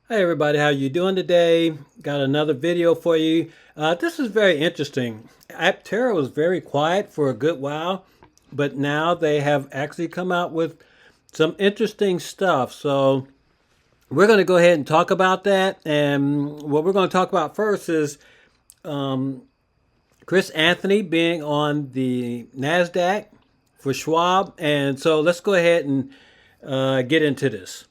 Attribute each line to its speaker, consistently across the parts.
Speaker 1: Hey everybody, how you doing today? Got another video for you. This is very interesting. Aptera was very quiet for a good while, but now they have actually come out with some interesting stuff. So we're going to go ahead and talk about that. And what we're going to talk about first is Chris Anthony being on the NASDAQ for Schwab. And so let's go ahead and get into this.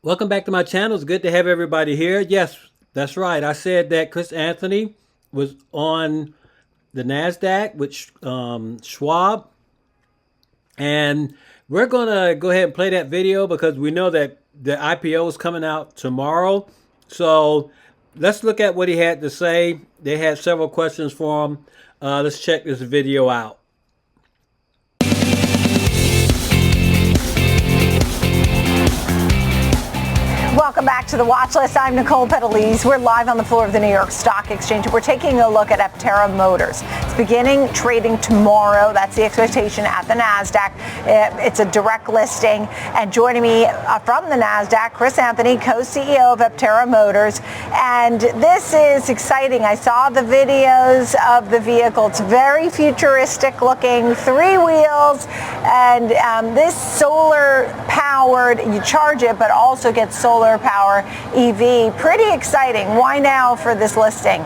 Speaker 1: Welcome back to my channel. It's good to have everybody here. Yes, that's right. I said that Chris Anthony was on the NASDAQ with Schwab. And we're going to go ahead and play that video because we know that the IPO is coming out tomorrow. So let's look at what he had to say. They had several questions for him. Let's check this video out.
Speaker 2: Welcome back to the Watch List. I'm Nicole Petalese. We're live on the floor of the New York Stock Exchange. We're taking a look at Aptera Motors. It's beginning trading tomorrow. That's the expectation at the NASDAQ. It's a direct listing. And joining me from the NASDAQ, Chris Anthony, co-CEO of Aptera Motors. And this is exciting. I saw the videos of the vehicle. It's very futuristic looking, 3 wheels. And this solar powered, you charge it, but also get solar power EV. Pretty exciting. Why now for this listing?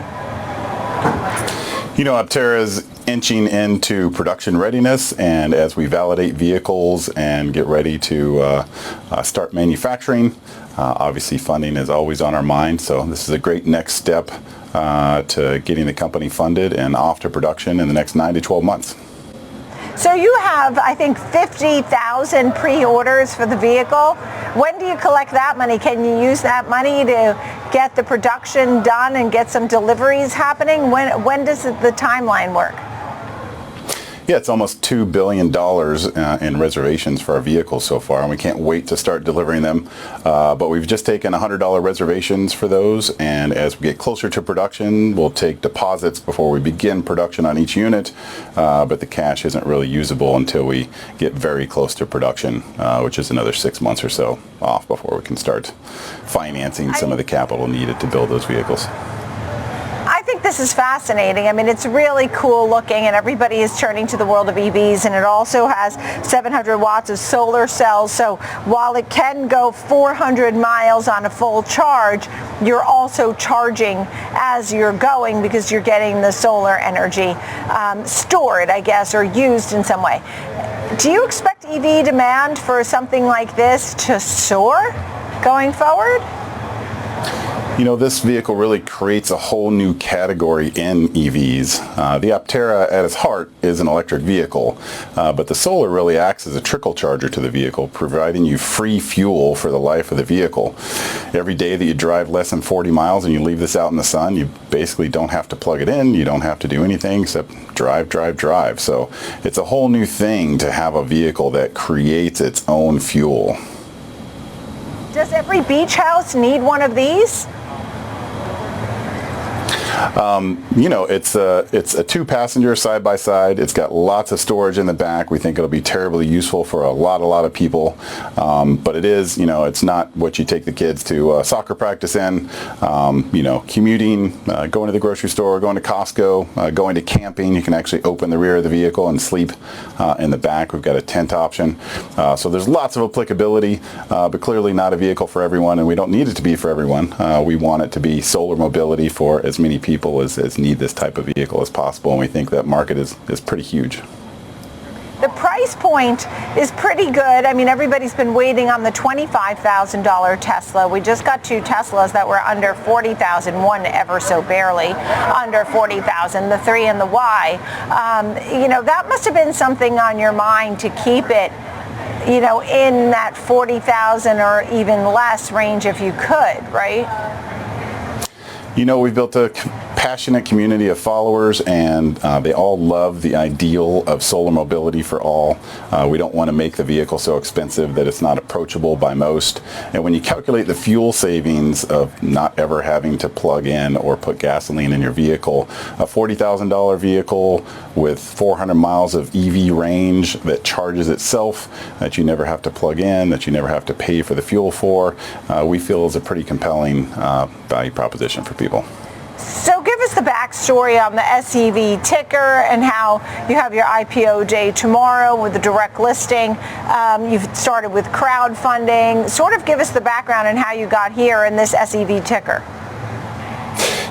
Speaker 3: You know, Aptera is inching into production readiness, and as we validate vehicles and get ready to start manufacturing, obviously funding is always on our mind. So this is a great next step to getting the company funded and off to production in the next 9 to 12 months.
Speaker 2: So you have, I think, 50,000 pre-orders for the vehicle. When do you collect that money? Can you use that money to get the production done and get some deliveries happening? When does the timeline work?
Speaker 3: Yeah, it's almost $2 billion in reservations for our vehicles so far, and we can't wait to start delivering them. But we've just taken $100 reservations for those, and as we get closer to production, we'll take deposits before we begin production on each unit. But the cash isn't really usable until we get very close to production, which is another 6 months or so off before we can start financing some of the capital needed to build those vehicles.
Speaker 2: I think this is fascinating. I mean, it's really cool looking, and everybody is turning to the world of EVs, and it also has 700 watts of solar cells. So while it can go 400 miles on a full charge, you're also charging as you're going because you're getting the solar energy stored, I guess, or used in some way. Do you expect EV demand for something like this to soar going forward?
Speaker 3: You know, this vehicle really creates a whole new category in EVs. The Aptera at its heart is an electric vehicle, but the solar really acts as a trickle charger to the vehicle, providing you free fuel for the life of the vehicle. Every day that you drive less than 40 miles and you leave this out in the sun, you basically don't have to plug it in. You don't have to do anything except drive, drive, drive. So it's a whole new thing to have a vehicle that creates its own fuel.
Speaker 2: Does every beach house need one of these?
Speaker 3: You know, it's a 2-passenger side-by-side. It's got lots of storage in the back. We think it'll be terribly useful for a lot of people. But it is, you know, it's not what you take the kids to soccer practice in. You know, commuting, going to the grocery store, going to Costco, going to camping. You can actually open the rear of the vehicle and sleep in the back. We've got a tent option. So there's lots of applicability, but clearly not a vehicle for everyone, and we don't need it to be for everyone. We want it to be solar mobility for as many people as need this type of vehicle as possible, and we think that market is pretty huge.
Speaker 2: The price point is pretty good. I mean, everybody's been waiting on the $25,000 Tesla. We just got 2 Teslas that were under $40,000, one ever so barely under $40,000, the 3 and the Y. You know, that must have been something on your mind to keep it, you know, in that 40,000 or even less range if you could, right?
Speaker 3: You know, we've built a passionate community of followers, and they all love the ideal of solar mobility for all. We don't want to make the vehicle so expensive that it's not approachable by most. And when you calculate the fuel savings of not ever having to plug in or put gasoline in your vehicle, a $40,000 vehicle with 400 miles of EV range that charges itself, that you never have to plug in, that you never have to pay for the fuel for, we feel is a pretty compelling value proposition for people.
Speaker 2: So give us the backstory on the SEV ticker and how you have your IPO day tomorrow with the direct listing. You've started with crowdfunding. Sort of give us the background and how you got here in this SEV ticker.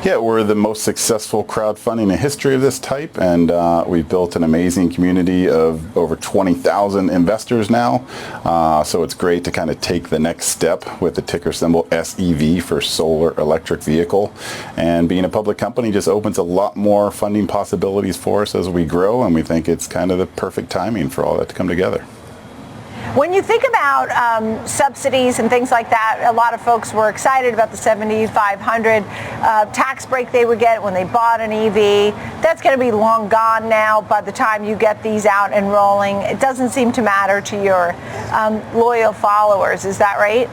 Speaker 3: Yeah, we're the most successful crowdfunding in the history of this type, and we've built an amazing community of over 20,000 investors now. So it's great to kind of take the next step with the ticker symbol SEV for solar electric vehicle. And being a public company just opens a lot more funding possibilities for us as we grow, and we think it's kind of the perfect timing for all that to come together.
Speaker 2: When you think about subsidies and things like that, a lot of folks were excited about the $7,500 tax break they would get when they bought an EV. That's going to be long gone now by the time you get these out and rolling. It doesn't seem to matter to your loyal followers. Is that right?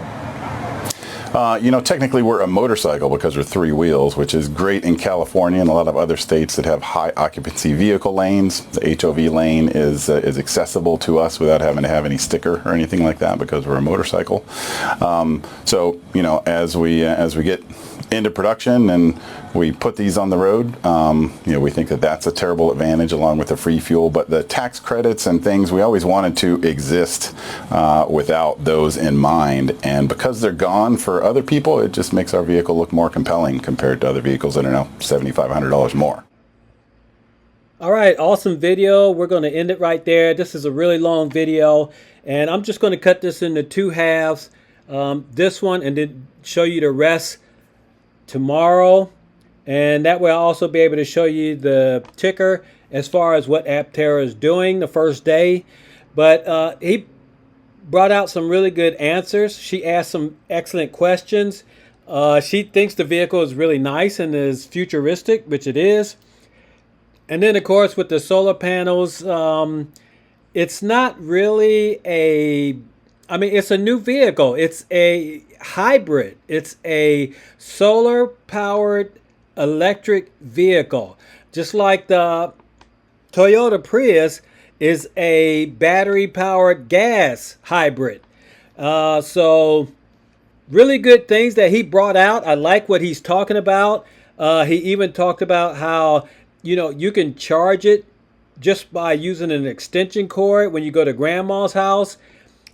Speaker 3: You know, technically we're a motorcycle because we're three wheels, which is great in California and a lot of other states that have high occupancy vehicle lanes. The HOV lane is accessible to us without having to have any sticker or anything like that because we're a motorcycle. So, you know, as we get into production and we put these on the road, you know, we think that that's a terrible advantage along with the free fuel. But the tax credits and things, we always wanted to exist without those in mind. And because they're gone for other people, it just makes our vehicle look more compelling compared to other vehicles that are now $7,500 more.
Speaker 1: All right, awesome video. We're going to end it right there. This is a really long video, and I'm just going to cut this into two halves. This one, and then show you the rest tomorrow. And that way I'll also be able to show you the ticker as far as what Aptera is doing the first day. But he brought out some really good answers. She asked some excellent questions. She thinks the vehicle is really nice and is futuristic, which it is. And then, of course, with the solar panels, it's not really it's a new vehicle. It's a hybrid. It's a solar-powered electric vehicle. Just like the Toyota Prius is a battery-powered gas hybrid. So really good things that he brought out. I like what he's talking about. He even talked about how, you know, you can charge it just by using an extension cord when you go to grandma's house,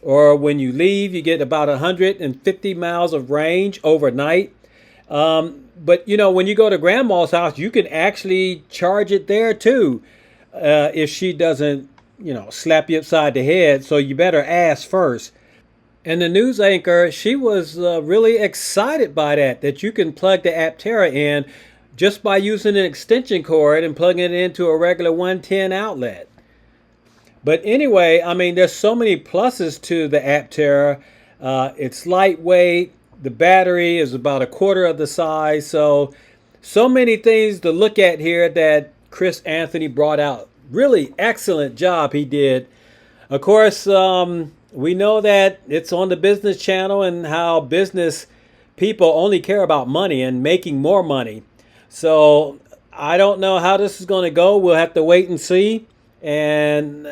Speaker 1: or when you leave, you get about 150 miles of range overnight. But, you know, when you go to grandma's house, you can actually charge it there too, if she doesn't, you know, slap you upside the head. So you better ask first. And the news anchor, she was really excited by that you can plug the Aptera in just by using an extension cord and plugging it into a regular 110 outlet. But anyway, I mean, there's so many pluses to the Aptera. It's lightweight. The battery is about a quarter of the size. So many things to look at here that Anthony brought out. Really excellent job he did. Of course, we know that it's on the business channel and how business people only care about money and making more money. So I don't know how this is going to go. We'll have to wait and see. And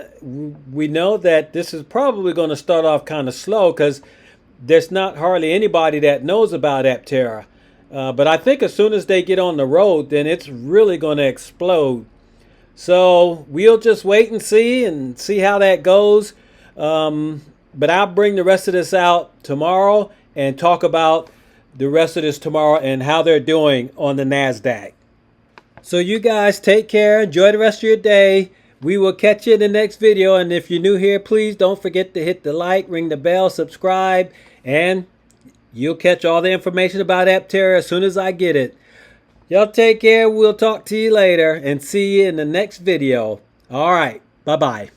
Speaker 1: we know that this is probably going to start off kind of slow because there's not hardly anybody that knows about Aptera. But I think as soon as they get on the road, then it's really going to explode. So we'll just wait and see how that goes. But I'll bring the rest of this out tomorrow and talk about the rest of this tomorrow and how they're doing on the NASDAQ. So you guys take care. Enjoy the rest of your day. We will catch you in the next video. And if you're new here, please don't forget to hit the like, ring the bell, subscribe, and you'll catch all the information about Aptera as soon as I get it. Y'all take care. We'll talk to you later and see you in the next video. All right. Bye-bye.